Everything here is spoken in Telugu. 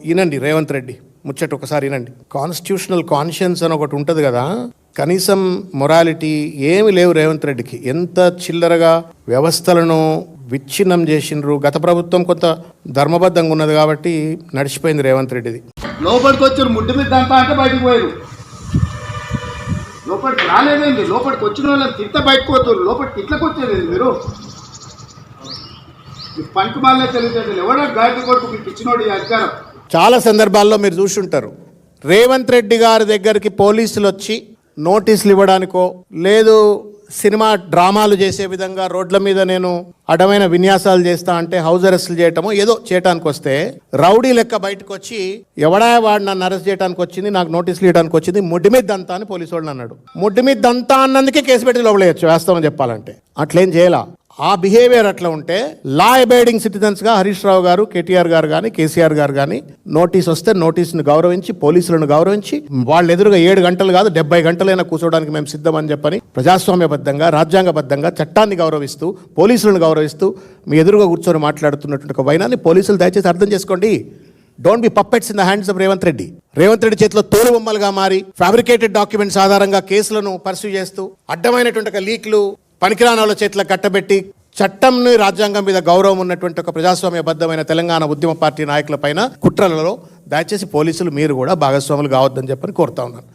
వినండి రేవంత్ రెడ్డి ముచ్చట ఒకసారి వినండి. కాన్స్టిట్యూషనల్ కాన్షియన్స్ అని ఒకటి ఉంటుంది కదా, కనీసం మొరాలిటీ ఏమి లేవు రేవంత్ రెడ్డికి. ఎంత చిల్లరగా వ్యవస్థలను విచ్ఛిన్నం చేసిండ్రు. గత ప్రభుత్వం కొంత ధర్మబద్ధంగా ఉన్నది కాబట్టి నడిచిపోయింది రేవంత్ రెడ్డిది. లోపలికి వచ్చారు, ముడ్డు మీద దంప అంటే బయటకు పోయారు. లోపలికి రాలేదండి, లోపలికి వచ్చిన వాళ్ళని తిట్ట బయటకు పోతారు. లోపలికి ఇట్లకి వచ్చేది మీరు పంట మాలే తెలియదు. ఎవడో గాయత్రి కొడుకు మీకు ఇచ్చినోడు ఈ అధికారం. చాలా సందర్భాల్లో మీరు చూసుంటారు, రేవంత్ రెడ్డి గారి దగ్గరికి పోలీసులు వచ్చి నోటీసులు ఇవ్వడానికో లేదు సినిమా డ్రామాలు చేసే విధంగా రోడ్ల మీద నేను అడమైన విన్యాసాలు చేస్తా అంటే హౌస్ అరెస్టులు చేయటమో ఏదో చేయడానికి వస్తే రౌడీ లెక్క బయటకు వచ్చి ఎవడా వాడు నన్ను అరెస్ట్ చేయడానికి వచ్చింది, నాకు నోటీసులు ఇవ్వడానికి వచ్చింది, ముడ్డి మీద దంతా అని పోలీసు వాళ్ళు అన్నాడు. ముడ్డి మీద దంతా అన్నందుకే కేసు పెట్టి లోపలేయచ్చు వాస్తవం చెప్పాలంటే. అట్లేం చేయాల. ఆ బిహేవియర్ అట్లా ఉంటే లా అబైడింగ్ సిటిజన్స్గా హరీష్ రావు గారు, కేటీఆర్ గారు కానీ, కేసీఆర్ గారు కానీ నోటీస్ వస్తే నోటీసును గౌరవించి, పోలీసులను గౌరవించి, వాళ్ళ ఎదురుగా 7 గంటలు కాదు 70 గంటలైనా కూర్చోడానికి మేము సిద్ధమని చెప్పని ప్రజాస్వామ్యబద్ధంగా, రాజ్యాంగబద్ధంగా చట్టాన్ని గౌరవిస్తూ, పోలీసులను గౌరవిస్తూ మీ ఎదురుగా కూర్చొని మాట్లాడుతున్నటువంటి ఒక వైనాన్ని పోలీసులు దయచేసి అర్థం చేసుకోండి. Don't be puppets in the hands of Revanth Reddy. Revanth Reddy చేతిలో తోలు బొమ్మలుగా మారి ఫ్యాబ్రికేటెడ్ డాక్యుమెంట్స్ ఆధారంగా కేసులను పర్సూ చేస్తూ అడ్డమైనటువంటి లీక్లు పనికిరాని వాళ్ళ చేతులకు కట్టబెట్టి చట్టంని, రాజ్యాంగం మీద గౌరవం ఉన్నటువంటి ఒక ప్రజాస్వామ్యబద్ధమైన తెలంగాణ ఉద్యమ పార్టీ నాయకుల పైన కుట్రలలో దయచేసి పోలీసులు మీరు కూడా భాగస్వాములు కావద్దని చెప్పని కోరుతా ఉన్నాను.